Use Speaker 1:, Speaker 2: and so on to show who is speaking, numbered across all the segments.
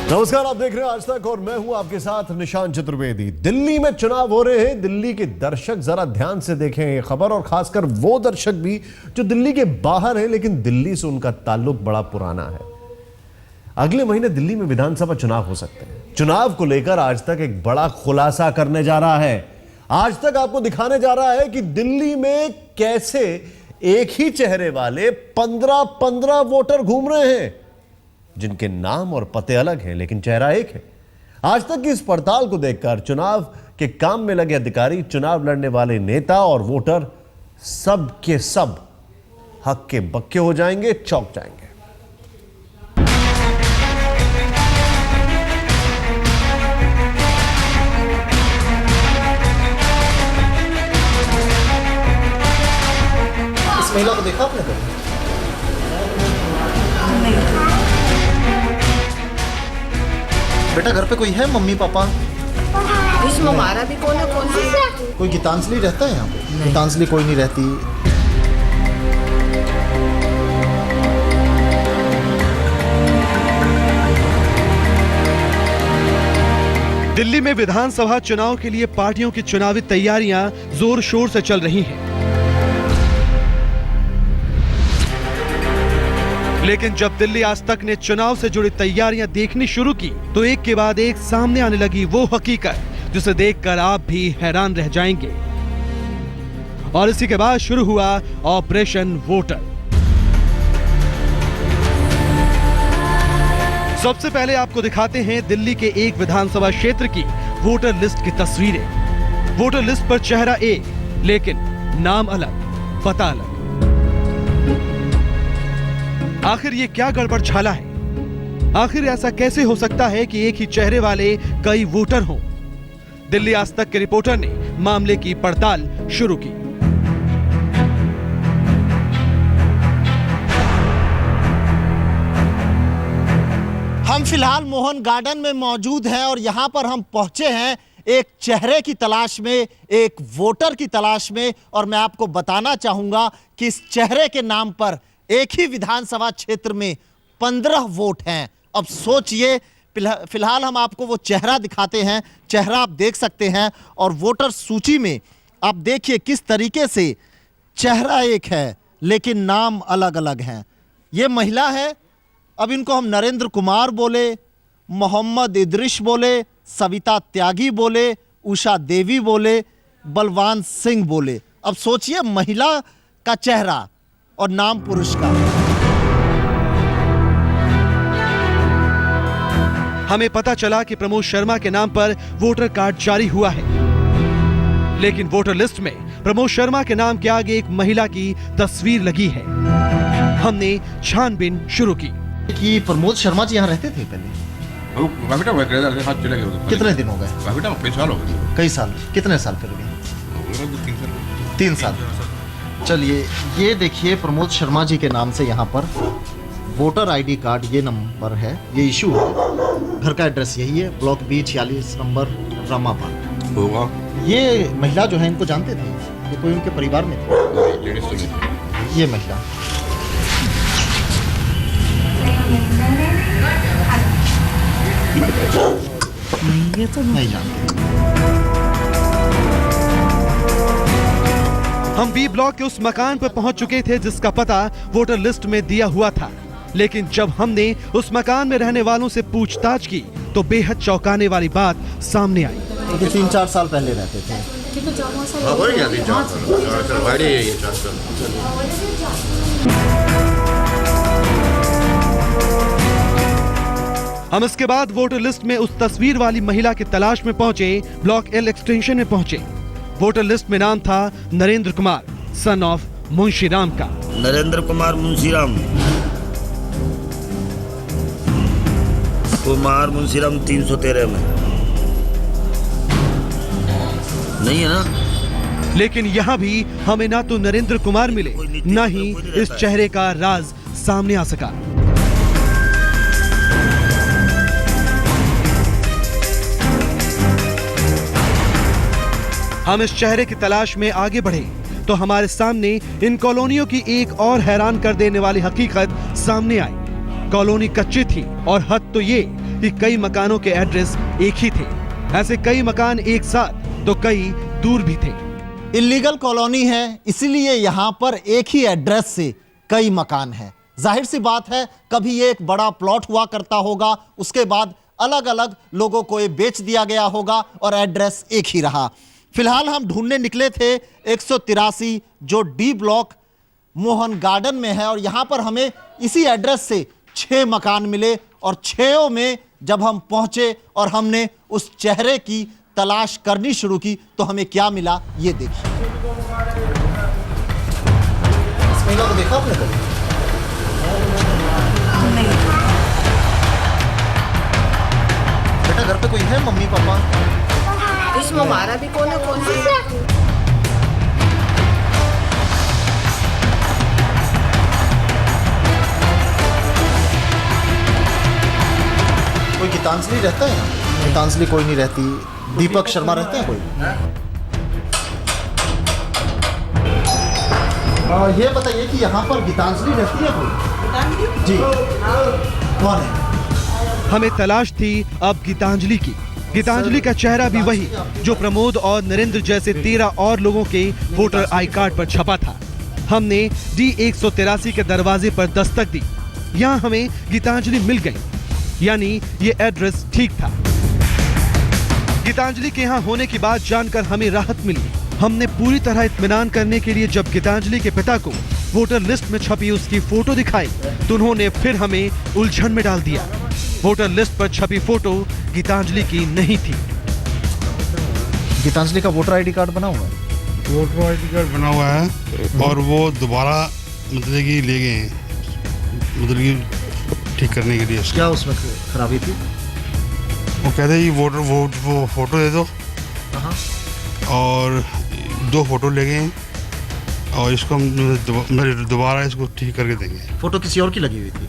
Speaker 1: नमस्कार, आप देख रहे हैं आज तक और मैं हूं आपके साथ निशान चतुर्वेदी। दिल्ली में चुनाव हो रहे हैं। दिल्ली के दर्शक जरा ध्यान से देखें ये खबर, और खासकर वो दर्शक भी जो दिल्ली के बाहर हैं लेकिन दिल्ली से उनका ताल्लुक बड़ा पुराना है। अगले महीने दिल्ली में विधानसभा चुनाव हो सकते हैं। चुनाव को लेकर आज तक एक बड़ा खुलासा करने जा रहा है। आज तक आपको दिखाने जा रहा है कि दिल्ली में कैसे एक ही चेहरे वाले 15-15 वोटर घूम रहे हैं, जिनके नाम और पते अलग हैं लेकिन चेहरा एक है। आज तक की इस पड़ताल को देखकर चुनाव के काम में लगे अधिकारी, चुनाव लड़ने वाले नेता और वोटर सब के सब हक्के बक्के हो जाएंगे, चौंक जाएंगे।
Speaker 2: इस महिला को देखा आपने कभी? बेटा घर पे कोई है, मम्मी पापा?
Speaker 3: इसमें हमारा भी कौन है, कौन सी
Speaker 2: कोई गीतांजलि रहता है यहाँ पे? गीतांजलि कोई नहीं रहती।
Speaker 4: दिल्ली में विधानसभा चुनाव के लिए पार्टियों की चुनावी तैयारियां जोर शोर से चल रही हैं। लेकिन जब दिल्ली आज तक ने चुनाव से जुड़ी तैयारियां देखनी शुरू की तो एक के बाद एक सामने आने लगी वो हकीकत जिसे देखकर आप भी हैरान रह जाएंगे। और इसी के बाद शुरू हुआ ऑपरेशन वोटर। सबसे पहले आपको दिखाते हैं दिल्ली के एक विधानसभा क्षेत्र की वोटर लिस्ट की तस्वीरें। वोटर लिस्ट पर चेहरा एक, लेकिन नाम अलग, पता अलग। आखिर ये क्या गड़बड़ झाला है? आखिर ऐसा कैसे हो सकता है कि एक ही चेहरे वाले कई वोटर हों? दिल्ली आज तक के रिपोर्टर ने मामले की पड़ताल शुरू की।
Speaker 2: हम फिलहाल मोहन गार्डन में मौजूद हैं और यहाँ पर हम पहुंचे हैं एक चेहरे की तलाश में, एक वोटर की तलाश में। और मैं आपको बताना चाहूंगा कि इस चेहरे के नाम पर एक ही विधानसभा क्षेत्र में 15 वोट हैं। अब सोचिए, फिलहाल हम आपको वो चेहरा दिखाते हैं। चेहरा आप देख सकते हैं और वोटर सूची में आप देखिए किस तरीके से चेहरा एक है लेकिन नाम अलग अलग हैं। ये महिला है, अब इनको हम नरेंद्र कुमार बोले, मोहम्मद इद्रिस बोले, सविता त्यागी बोले, उषा देवी बोले, बलवान सिंह बोले। अब सोचिए, महिला का चेहरा और नाम पुरुष का।
Speaker 4: हमें पता चला कि प्रमोद शर्मा के नाम पर वोटर कार्ड जारी हुआ है, लेकिन वोटर लिस्ट में प्रमोद शर्मा के नाम के आगे एक महिला की तस्वीर लगी है। हमने छानबीन शुरू की
Speaker 2: कि प्रमोद शर्मा जी यहाँ रहते थे पहले? कितने दिन हो गए? कई साल। कितने साल फिर गए? 3 साल। चलिए, ये देखिए प्रमोद शर्मा जी के नाम से यहाँ पर वोटर आईडी कार्ड, ये नंबर है, ये इशू है। घर का एड्रेस यही है, ब्लॉक बी 46 नंबर रामाबाग होगा। ये महिला जो है, इनको जानते थे? ये कोई उनके परिवार में थे? ये महिला नहीं, ये तो नहीं जानते।
Speaker 4: हम बी ब्लॉक के उस मकान पर पहुंच चुके थे जिसका पता वोटर लिस्ट में दिया हुआ था। लेकिन जब हमने उस मकान में रहने वालों से पूछताछ की तो बेहद चौंकाने वाली बात सामने आई।
Speaker 2: 3-4 साल पहले रहते थे।
Speaker 4: हम इसके बाद वोटर लिस्ट में उस तस्वीर वाली महिला की तलाश में पहुंचे। ब्लॉक एल एक्सटेंशन में पहुंचे। वोटर लिस्ट में नाम था नरेंद्र कुमार, सन ऑफ मुंशीराम का।
Speaker 5: नरेंद्र कुमार मुंशीराम, कुमार मुंशीराम 313 में नहीं है ना?
Speaker 4: लेकिन यहाँ भी हमें ना तो नरेंद्र कुमार मिले, न ही इस चेहरे का राज सामने आ सका। हम इस चेहरे की तलाश में आगे बढ़े तो हमारे सामने इन कॉलोनियों की एक और हैरान कर देने वाली हकीकत सामने आई। कॉलोनी कच्ची थी और हद तो ये कि कई मकानों के एड्रेस एक ही थे। ऐसे कई मकान एक साथ तो कई दूर भी थे।
Speaker 2: इलीगल कॉलोनी है, इसीलिए यहां पर एक ही एड्रेस से कई मकान हैं। जाहिर सी बात है, कभी एक बड़ा प्लॉट हुआ करता होगा, उसके बाद अलग अलग लोगों को ये बेच दिया गया होगा और एड्रेस एक ही रहा। फिलहाल हम ढूंढने निकले थे 183 जो डी ब्लॉक मोहन गार्डन में है और यहां पर हमें इसी एड्रेस से 6 मकान मिले और 6 में जब हम पहुंचे और हमने उस चेहरे की तलाश करनी शुरू की तो हमें क्या मिला ये देखिए। इस महिला को देखा आपने कभी? बेटा घर पे कोई है, मम्मी पापा?
Speaker 3: इसमें हमारा भी कौन सी
Speaker 2: कोई गीतांजलि रहता है? गीतांजलि कोई नहीं रहती। दीपक शर्मा रहते हैं कोई? ये बताइए कि यहाँ पर गीतांजलि रहती है कोई? जी, कौन है?
Speaker 4: हमें तलाश थी अब गीतांजलि की। गीतांजलि का चेहरा भी वही जो प्रमोद और नरेंद्र जैसे 13 और लोगों के वोटर आई कार्ड पर छपा था। हमने D183 के दरवाजे पर दस्तक दी। यहाँ हमें गीतांजलि मिल गई, यानी ये एड्रेस ठीक था। गीतांजलि के यहाँ होने की बात जानकर हमें राहत मिली। हमने पूरी तरह इत्मीनान करने के लिए जब गीतांजलि के पिता को वोटर लिस्ट में छपी उसकी फोटो दिखाई तो उन्होंने फिर हमें उलझन में डाल दिया। वोटर लिस्ट पर छपी फोटो गीतांजलि की नहीं थी।
Speaker 2: गीतांजलि का वोटर आईडी कार्ड बना हुआ है?
Speaker 6: वोटर आईडी कार्ड बना हुआ है और वो दोबारा मतलब कि ले गए हैं, मतलब कि ठीक करने के लिए।
Speaker 2: क्या उसमें खराबी थी?
Speaker 6: वो कहते हैं कि वो फोटो दे दो और 2 फोटो ले गए हैं और इसको हम दोबारा इसको ठीक करके देंगे।
Speaker 2: फोटो किसी और की लगी हुई थी?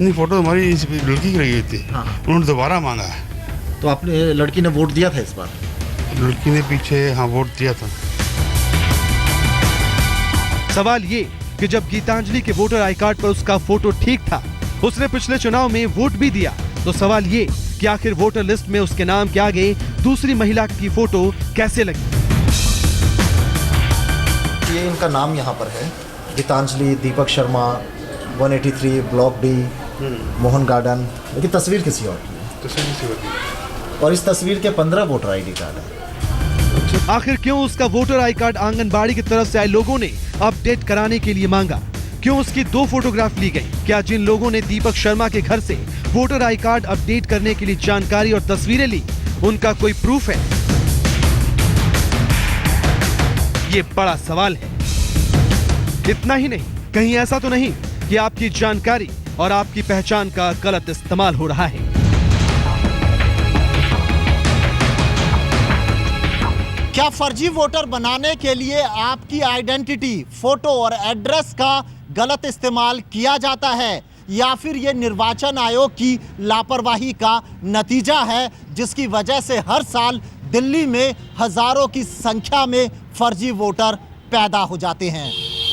Speaker 6: नहीं, फोटो हमारी इस लड़की की लगी हुई थी। उन्होंने दोबारा मांगा है।
Speaker 2: तो आपने लड़की ने वोट दिया था इस बार?
Speaker 6: लड़की ने पीछे वोट दिया था।
Speaker 4: सवाल ये कि जब गीतांजलि के वोटर आई कार्ड पर उसका फोटो ठीक था, उसने पिछले चुनाव में वोट भी दिया, तो सवाल ये कि आखिर वोटर लिस्ट में उसके नाम के आगे दूसरी महिला की फोटो कैसे लगी?
Speaker 2: ये इनका नाम यहाँ पर है, Geetanjali Deepak Sharma, 183 block D Mohan garden, लेकिन तस्वीर किसी और की है। और इस तस्वीर के 15 वोटर आईडी कार्ड है।
Speaker 4: आखिर क्यों उसका वोटर आई कार्ड आंगनबाड़ी की तरफ से आए लोगों ने अपडेट कराने के लिए मांगा? क्यों उसकी 2 फोटोग्राफ ली गई? क्या जिन लोगों ने दीपक शर्मा के घर से वोटर आई कार्ड अपडेट करने के लिए जानकारी और तस्वीरें ली, उनका कोई प्रूफ है? ये बड़ा सवाल है। इतना ही नहीं, कहीं ऐसा तो नहीं कि आपकी जानकारी और आपकी पहचान का गलत इस्तेमाल हो रहा है?
Speaker 2: क्या फर्जी वोटर बनाने के लिए आपकी आइडेंटिटी, फोटो और एड्रेस का गलत इस्तेमाल किया जाता है, या फिर ये निर्वाचन आयोग की लापरवाही का नतीजा है जिसकी वजह से हर साल दिल्ली में हजारों की संख्या में फर्जी वोटर पैदा हो जाते हैं?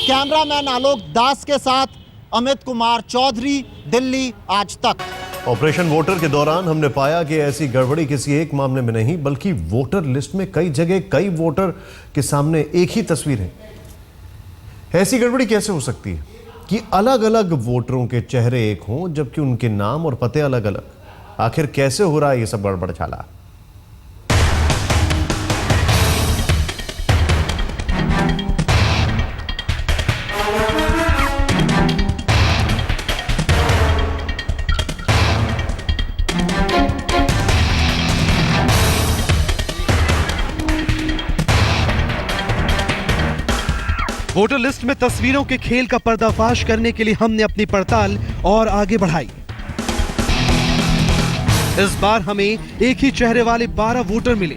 Speaker 2: कैमरामैन आलोक दास के साथ अमित कुमार चौधरी, दिल्ली आज तक।
Speaker 1: ऑपरेशन वोटर के दौरान हमने पाया कि ऐसी गड़बड़ी किसी एक मामले में नहीं, बल्कि वोटर लिस्ट में कई जगह कई वोटर के सामने एक ही तस्वीर है। ऐसी गड़बड़ी कैसे हो सकती है कि अलग अलग वोटरों के चेहरे एक हों जबकि उनके नाम और पते अलग अलग? आखिर कैसे हो रहा है ये सब गड़बड़ झाला?
Speaker 4: वोटर लिस्ट में तस्वीरों के खेल का पर्दाफाश करने के लिए हमने अपनी पड़ताल और आगे बढ़ाई। इस बार हमें एक ही चेहरे वाले 12 वोटर मिले।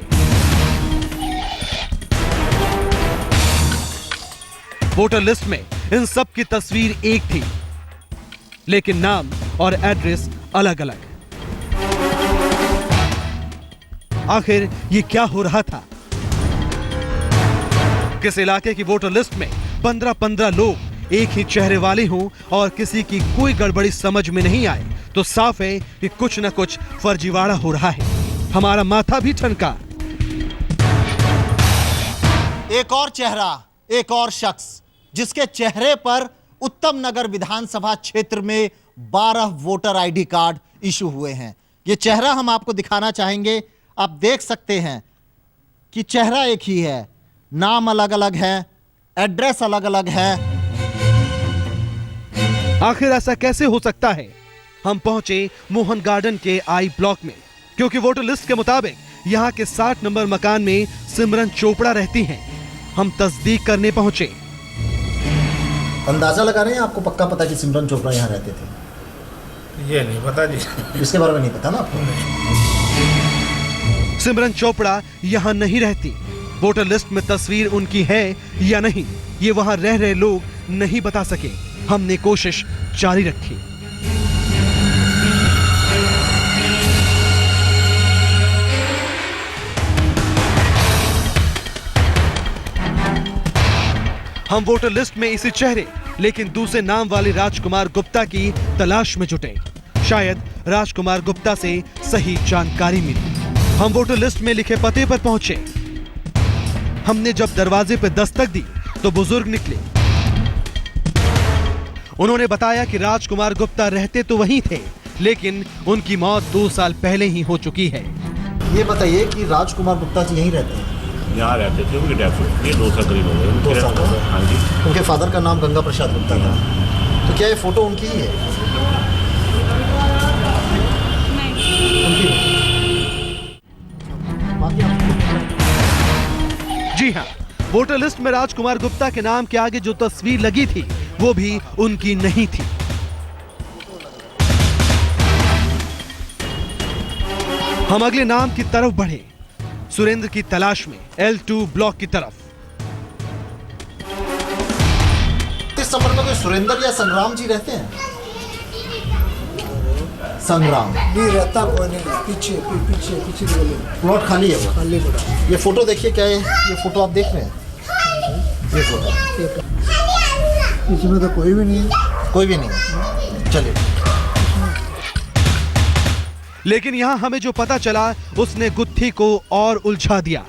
Speaker 4: वोटर लिस्ट में इन सब की तस्वीर एक थी, लेकिन नाम और एड्रेस अलग अलग। आखिर ये क्या हो रहा था? किस इलाके की वोटर लिस्ट में 15-15 लोग एक ही चेहरे वाले हों और किसी की कोई गड़बड़ी समझ में नहीं आए तो साफ है कि कुछ न कुछ फर्जीवाड़ा हो रहा है। हमारा माथा भी ठनका।
Speaker 2: एक और चेहरा, एक और शख्स जिसके चेहरे पर उत्तम नगर विधानसभा क्षेत्र में 12 वोटर आईडी कार्ड इशू हुए हैं। यह चेहरा हम आपको दिखाना चाहेंगे। आप देख सकते हैं कि चेहरा एक ही है, नाम अलग अलग है, एड्रेस अलग अलग है।
Speaker 4: आखिर ऐसा कैसे हो सकता है? हम पहुंचे मोहन गार्डन के आई ब्लॉक में, क्योंकि वोटर लिस्ट के मुताबिक यहां के 60 नंबर मकान में सिमरन चोपड़ा रहती हैं। हम तस्दीक करने पहुंचे।
Speaker 2: अंदाजा लगा रहे हैं, आपको पक्का पता कि सिमरन चोपड़ा यहाँ रहते थे?
Speaker 7: ये नहीं पता जी।
Speaker 2: इसके बारे में नहीं पता ना आपको?
Speaker 4: सिमरन चोपड़ा यहाँ नहीं रहती। वोटर लिस्ट में तस्वीर उनकी है या नहीं, ये वहां रह रहे लोग नहीं बता सके। हमने कोशिश जारी रखी। हम वोटर लिस्ट में इसी चेहरे लेकिन दूसरे नाम वाले राजकुमार गुप्ता की तलाश में जुटे। शायद राजकुमार गुप्ता से सही जानकारी मिली। हम वोटर लिस्ट में लिखे पते पर पहुंचे। हमने जब दरवाजे पर दस्तक दी तो बुजुर्ग निकले। उन्होंने बताया कि राजकुमार गुप्ता रहते तो वहीं थे, लेकिन उनकी मौत 2 साल पहले ही हो चुकी है।
Speaker 2: ये बताइए कि राजकुमार गुप्ता जी यहीं रहते हैं?
Speaker 7: यहाँ रहते थे, उनकी डेथ हुई ये 2 साल करीब हो गए।
Speaker 2: 2 साल हो गए।
Speaker 7: हाँ जी।
Speaker 2: उनके फादर का नाम गंगा प्रसाद गुप्ता था। तो क्या ये फोटो उनकी ही है?
Speaker 4: जी हाँ, वोटर लिस्ट में राजकुमार गुप्ता के नाम के आगे जो तस्वीर लगी थी वो भी उनकी नहीं थी। हम अगले नाम की तरफ बढ़े, सुरेंद्र की तलाश में L2 ब्लॉक की तरफ।
Speaker 2: इस नंबर में कोई सुरेंद्र या संग्राम जी रहते हैं? संग्राम
Speaker 8: नहीं रहता, कोई नहीं। पीछे बोले
Speaker 2: प्लॉट खाली है वो।
Speaker 8: खाली पड़ा।
Speaker 2: ये फोटो देखिए, क्या है ये फोटो आप देख रहे हैं? ये फोटो
Speaker 8: इसमें तो कोई भी नहीं है।
Speaker 2: कोई भी नहीं है। चलिए।
Speaker 4: लेकिन यहां हमें जो पता चला उसने गुत्थी को और उलझा दिया।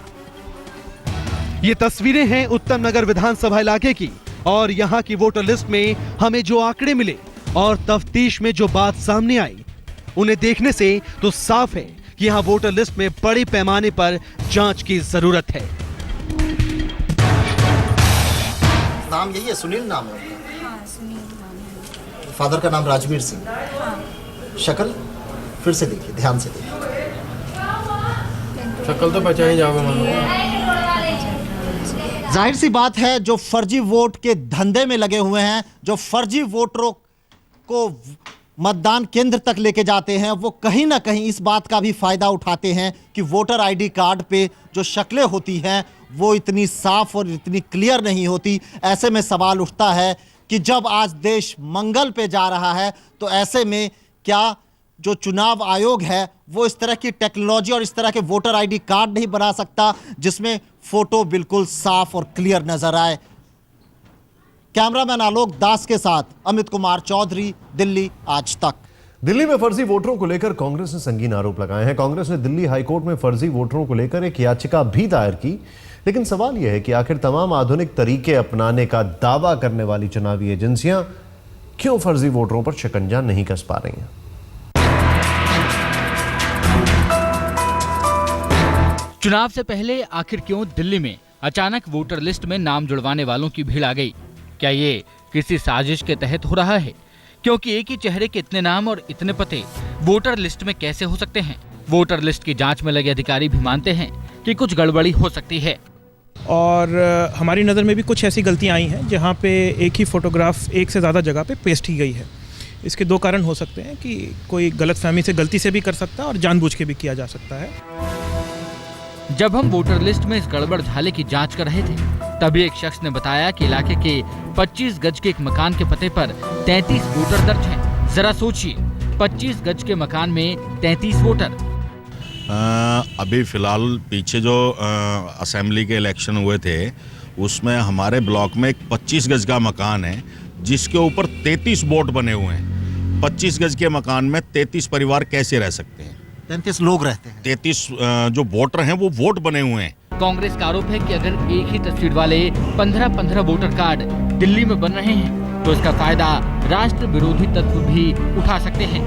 Speaker 4: ये तस्वीरें हैं उत्तम नगर विधानसभा इलाके की, और यहां की वोटर लिस्ट में हमें जो आंकड़े मिले और तफ्तीश में जो बात सामने आई, उन्हें देखने से तो साफ है कि यहां वोटर लिस्ट में बड़े पैमाने पर जांच की जरूरत है।
Speaker 2: नाम यही है, सुनील नाम है उनका? हाँ, सुनील नाम है। फादर का नाम राजवीर सिंह। हाँ। शक्ल फिर से देखिए, ध्यान से देखिए।
Speaker 7: शक्ल तो पहचान ही जाओगे मन।
Speaker 2: जाहिर सी बात है, जो फर्जी वोट के धंधे में लगे हुए हैं, जो फर्जी वोटरों को मतदान केंद्र तक लेके जाते हैं, वो कहीं ना कहीं इस बात का भी फायदा उठाते हैं कि वोटर आईडी कार्ड पे जो शक्लें होती हैं वो इतनी साफ और इतनी क्लियर नहीं होती। ऐसे में सवाल उठता है कि जब आज देश मंगल पे जा रहा है, तो ऐसे में क्या जो चुनाव आयोग है वो इस तरह की टेक्नोलॉजी और इस तरह के वोटर आईडी कार्ड नहीं बना सकता जिसमें फोटो बिल्कुल साफ और क्लियर नजर आए? कैमरामैन आलोक दास के साथ अमित कुमार चौधरी, दिल्ली आज तक।
Speaker 1: दिल्ली में फर्जी वोटरों को लेकर कांग्रेस ने संगीन आरोप लगाए हैं। कांग्रेस ने दिल्ली हाईकोर्ट में फर्जी वोटरों को लेकर एक याचिका भी दायर की, लेकिन सवाल यह है कि आखिर तमाम आधुनिक तरीके अपनाने का दावा करने वाली चुनावी एजेंसियां क्यों फर्जी वोटरों पर शिकंजा नहीं कस पा रही हैं।
Speaker 9: चुनाव से पहले आखिर क्यों दिल्ली में अचानक वोटर लिस्ट में नाम जुड़वाने वालों की भीड़ आ गई? क्या ये किसी साजिश के तहत हो रहा है? क्योंकि एक ही चेहरे के इतने नाम और इतने पते वोटर लिस्ट में कैसे हो सकते हैं? वोटर लिस्ट की जांच में लगे अधिकारी भी मानते हैं कि कुछ गड़बड़ी हो सकती है।
Speaker 10: और हमारी नज़र में भी कुछ ऐसी गलतियां आई हैं जहां पे एक ही फोटोग्राफ एक से ज़्यादा जगह पे पेस्ट की गई है। इसके 2 कारण हो सकते हैं कि कोई गलतफहमी से गलती से भी कर सकता है और जानबूझ के भी किया जा सकता है।
Speaker 9: जब हम वोटर लिस्ट में इस गड़बड़ झाले की जांच कर रहे थे, तभी एक शख्स ने बताया कि इलाके के 25 गज के एक मकान के पते पर 33 वोटर दर्ज हैं। जरा सोचिए, 25 गज के मकान में 33 वोटर।
Speaker 11: अभी फिलहाल पीछे जो असेंबली के इलेक्शन हुए थे उसमें हमारे ब्लॉक में एक 25 गज का मकान है जिसके ऊपर 33 वोट बने हुए हैं। 25 गज के मकान में 33 परिवार कैसे रह सकते हैं?
Speaker 2: 33 लोग रहते हैं।
Speaker 11: 33 जो वोटर हैं वो वोट बने हुए हैं।
Speaker 9: कांग्रेस का आरोप है कि अगर एक ही तस्वीर वाले 15-15 वोटर कार्ड दिल्ली में बन रहे हैं तो इसका फायदा राष्ट्र विरोधी तत्व भी उठा सकते हैं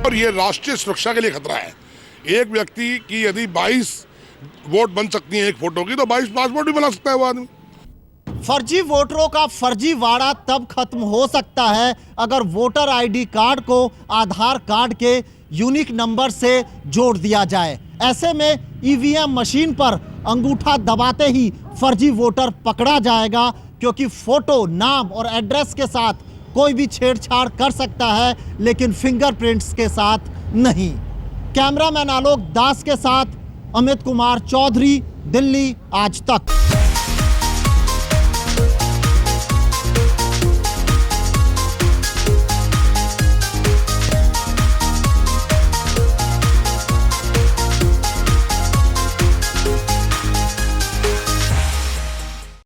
Speaker 12: और ये राष्ट्रीय सुरक्षा के लिए खतरा है। एक व्यक्ति की यदि 22 वोट बन सकती है एक फोटो की, तो 22 पासपोर्ट भी बना सकता है वो आदमी।
Speaker 2: फर्जी वोटरों का फर्जीवाड़ा तब खत्म हो सकता है अगर वोटर आईडी कार्ड को आधार कार्ड के यूनिक नंबर से जोड़ दिया जाए। ऐसे में ईवीएम मशीन पर अंगूठा दबाते ही फर्जी वोटर पकड़ा जाएगा, क्योंकि फोटो, नाम और एड्रेस के साथ कोई भी छेड़छाड़ कर सकता है, लेकिन फिंगरप्रिंट्स के साथ नहीं। कैमरामैन आलोक दास के साथ अमित कुमार चौधरी, दिल्ली आज तक।